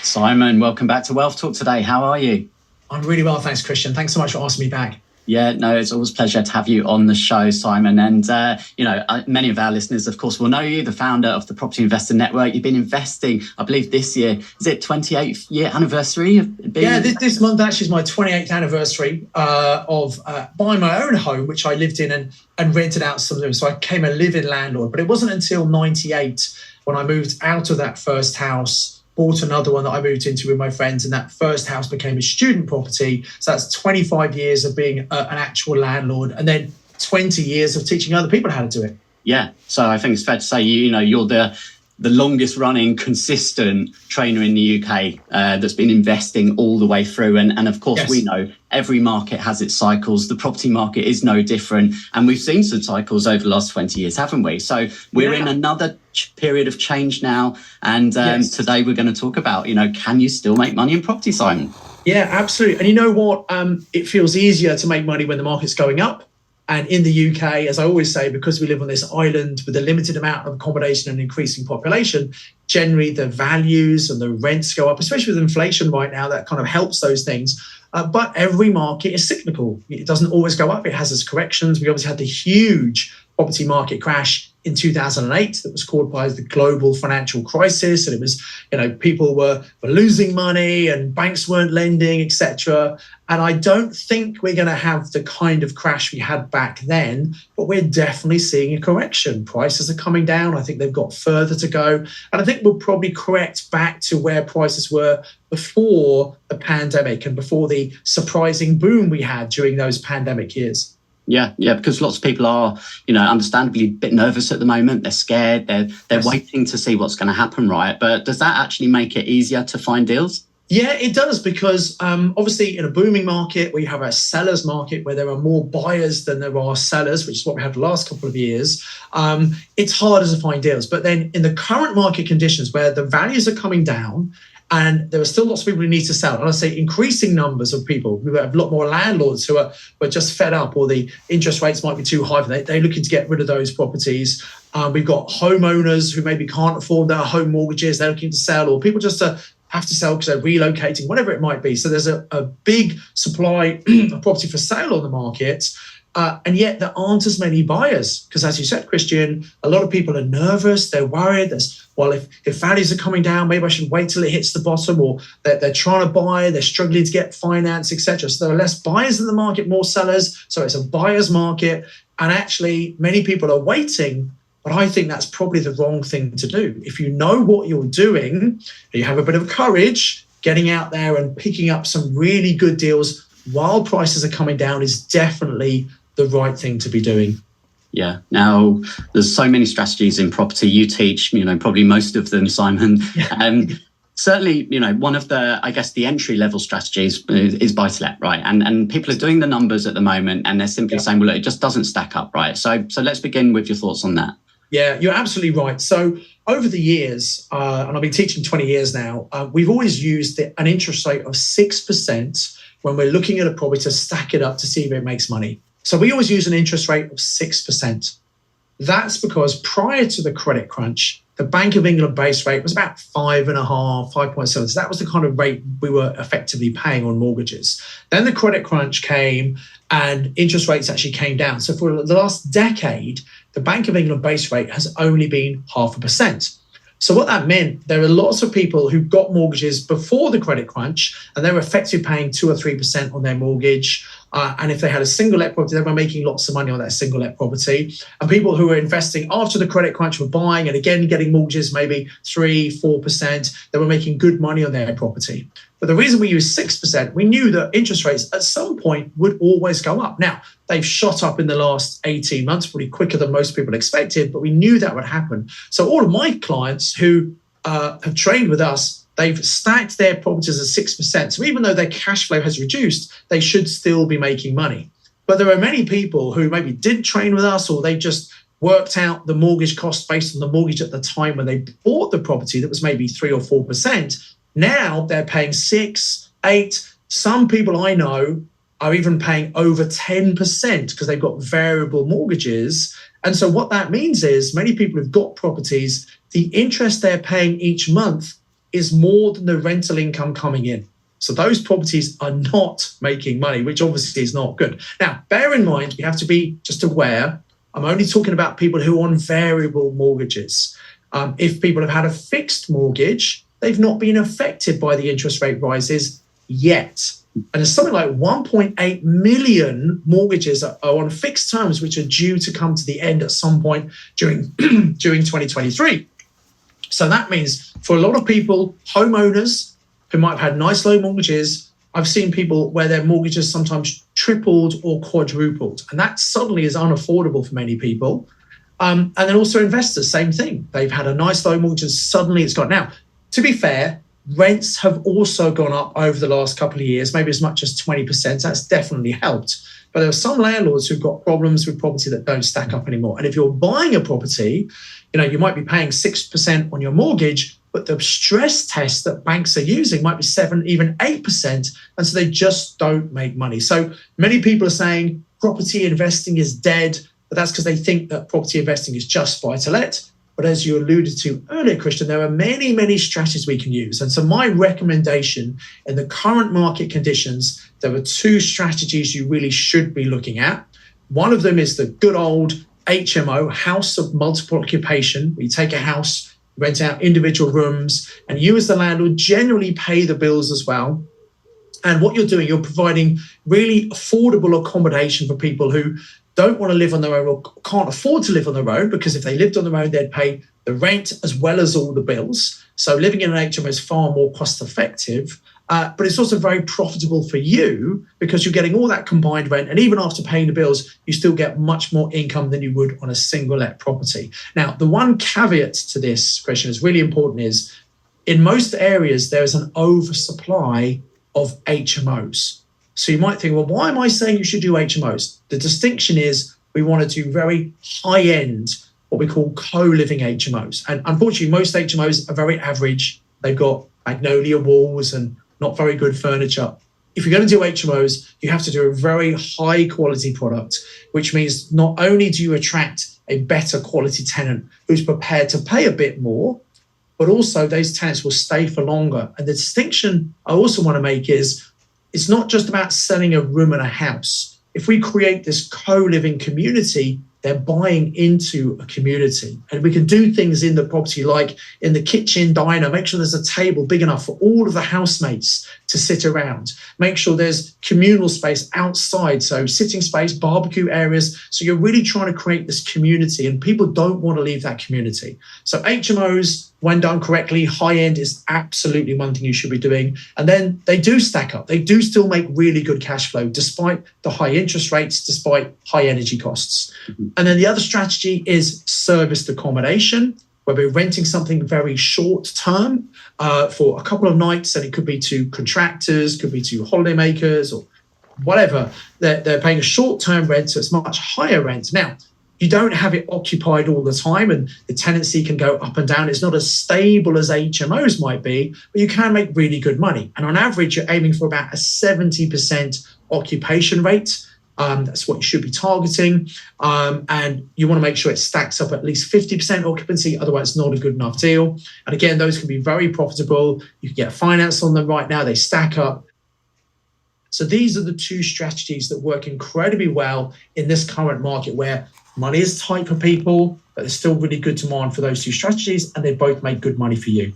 Simon, welcome back to Wealth Talk today. How are you? I'm really well, thanks, Christian. Thanks so much for asking me back. Yeah, no, it's always a pleasure to have you on the show, Simon. And, many of our listeners, of course, will know you, the founder of the Property Investor Network. You've been investing, I believe this year, is it 28th year anniversary of being? Yeah, this month actually is my 28th anniversary of buying my own home, which I lived in and rented out some rooms. So I became a live-in landlord. But it wasn't until 98 when I moved out of that first house, bought another one that I moved into with my friends, and that first house became a student property. So that's 25 years of being an actual landlord, and then 20 years of teaching other people how to do it. Yeah, so I think it's fair to say, you're the longest running consistent trainer in the UK that's been investing all the way through. And of course, yes, we know every market has its cycles. The property market is no different. And we've seen some cycles over the last 20 years, haven't we? So we're in another period of change now. And today we're going to talk about, can you still make money in property, Simon? Yeah, absolutely. And you know what? It feels easier to make money when the market's going up. And in the UK, as I always say, because we live on this island with a limited amount of accommodation and increasing population, generally the values and the rents go up, especially with inflation right now. That kind of helps those things. But every market is cyclical. It doesn't always go up. It has its corrections. We obviously had the huge property market crash in 2008 that was caused by the global financial crisis. And it was, people were losing money and banks weren't lending, etc. And I don't think we're going to have the kind of crash we had back then, but we're definitely seeing a correction. Prices are coming down. I think they've got further to go. And I think we'll probably correct back to where prices were before the pandemic and before the surprising boom we had during those pandemic years. Yeah, because lots of people are, understandably a bit nervous at the moment. They're scared. They're yes, waiting to see what's going to happen, right? But does that actually make it easier to find deals? Yeah, it does, because obviously in a booming market where you have a seller's market where there are more buyers than there are sellers, which is what we had the last couple of years, it's harder to find deals. But then in the current market conditions where the values are coming down, and there are still lots of people who need to sell. And I say increasing numbers of people. We have a lot more landlords who are just fed up, or the interest rates might be too high. They're looking to get rid of those properties. We've got homeowners who maybe can't afford their home mortgages. They're looking to sell, or people just have to sell because they're relocating, whatever it might be. So there's a big supply of property for sale on the market. And yet there aren't as many buyers because, as you said, Christian, a lot of people are nervous. They're worried. If values are coming down, maybe I should wait till it hits the bottom, or they're trying to buy, they're struggling to get finance, etc. So there are less buyers in the market, more sellers. So it's a buyer's market. And actually, many people are waiting. But I think that's probably the wrong thing to do. If you know what you're doing, you have a bit of courage, getting out there and picking up some really good deals while prices are coming down is definitely the right thing to be doing. Yeah. Now, there's so many strategies in property. You teach, probably most of them, Simon. Certainly, one of the entry level strategies is buy to let, right? And people are doing the numbers at the moment, and they're simply saying, well, look, it just doesn't stack up, right? So let's begin with your thoughts on that. Yeah, you're absolutely right. So over the years, and I've been teaching 20 years now, we've always used an interest rate of 6% when we're looking at a property to stack it up to see if it makes money. So we always use an interest rate of 6%. That's because prior to the credit crunch, the Bank of England base rate was about 5.5%, 5.7%. So that was the kind of rate we were effectively paying on mortgages. Then the credit crunch came and interest rates actually came down. So for the last decade, the Bank of England base rate has only been 0.5%. So what that meant, there are lots of people who got mortgages before the credit crunch, and they were effectively paying 2 or 3% on their mortgage. And if they had a single let property, they were making lots of money on that single let property. And people who were investing after the credit crunch were buying and again getting mortgages, maybe 3-4%. They were making good money on their property. But the reason we use 6%, we knew that interest rates at some point would always go up. Now, they've shot up in the last 18 months, pretty quicker than most people expected, but we knew that would happen. So all of my clients who have trained with us, they've stacked their properties at 6%. So even though their cash flow has reduced, they should still be making money. But there are many people who maybe didn't train with us, or they just worked out the mortgage cost based on the mortgage at the time when they bought the property that was maybe 3 or 4%. Now they're paying 6, 8. Some people I know are even paying over 10% because they've got variable mortgages. And so what that means is many people who've got properties, the interest they're paying each month is more than the rental income coming in. So those properties are not making money, which obviously is not good. Now, bear in mind, you have to be just aware, I'm only talking about people who are on variable mortgages. If people have had a fixed mortgage, they've not been affected by the interest rate rises yet. And there's something like 1.8 million mortgages are on fixed terms, which are due to come to the end at some point during 2023. So that means for a lot of people, homeowners who might have had nice low mortgages, I've seen people where their mortgages sometimes tripled or quadrupled. And that suddenly is unaffordable for many people. And then also investors, same thing. They've had a nice low mortgage and suddenly it's gone. Now, to be fair, rents have also gone up over the last couple of years, maybe as much as 20%. That's definitely helped. But there are some landlords who've got problems with property that don't stack up anymore. And if you're buying a property, you might be paying 6% on your mortgage, but the stress test that banks are using might be 7, even 8%. And so they just don't make money. So many people are saying property investing is dead, but that's because they think that property investing is just buy to let. But as you alluded to earlier, Christian, there are many, many strategies we can use. And so my recommendation in the current market conditions, there are 2 strategies you really should be looking at. One of them is the good old HMO, house of multiple occupation. We take a house, rent out individual rooms, and you as the landlord generally pay the bills as well. And what you're doing, you're providing really affordable accommodation for people who don't want to live on their own or can't afford to live on their own, because if they lived on their own, they'd pay the rent as well as all the bills. So living in an HMO is far more cost effective, but it's also very profitable for you because you're getting all that combined rent. And even after paying the bills, you still get much more income than you would on a single let property. Now, the one caveat to this, Christian, is really important is in most areas, there is an oversupply of HMOs. So you might think, well, why am I saying you should do HMOs? The distinction is we want to do very high-end, what we call co-living HMOs. And unfortunately, most HMOs are very average. They've got magnolia walls and not very good furniture. If you're going to do HMOs, you have to do a very high-quality product, which means not only do you attract a better quality tenant who's prepared to pay a bit more, but also those tenants will stay for longer. And the distinction I also want to make is it's not just about selling a room in a house. If we create this co-living community, they're buying into a community. And we can do things in the property, like in the kitchen diner, make sure there's a table big enough for all of the housemates to sit around. Make sure there's communal space outside, so sitting space, barbecue areas. So you're really trying to create this community, and people don't want to leave that community. So HMOs, when done correctly, high end is absolutely one thing you should be doing. And then they do stack up. They do still make really good cash flow, despite the high interest rates, despite high energy costs. And then the other strategy is serviced accommodation, where we're renting something very short term for a couple of nights. And it could be to contractors, could be to holidaymakers or whatever. They're paying a short term rent, so it's much higher rent. Now, you don't have it occupied all the time, and the tenancy can go up and down. It's not as stable as HMOs might be, but you can make really good money. And on average, you're aiming for about a 70% occupation rate. That's what you should be targeting. And you want to make sure it stacks up at least 50% occupancy. Otherwise, it's not a good enough deal. And again, those can be very profitable. You can get finance on them right now. They stack up. So these are the 2 strategies that work incredibly well in this current market where money is tight for people, but there's still really good demand for those 2 strategies, and they both make good money for you.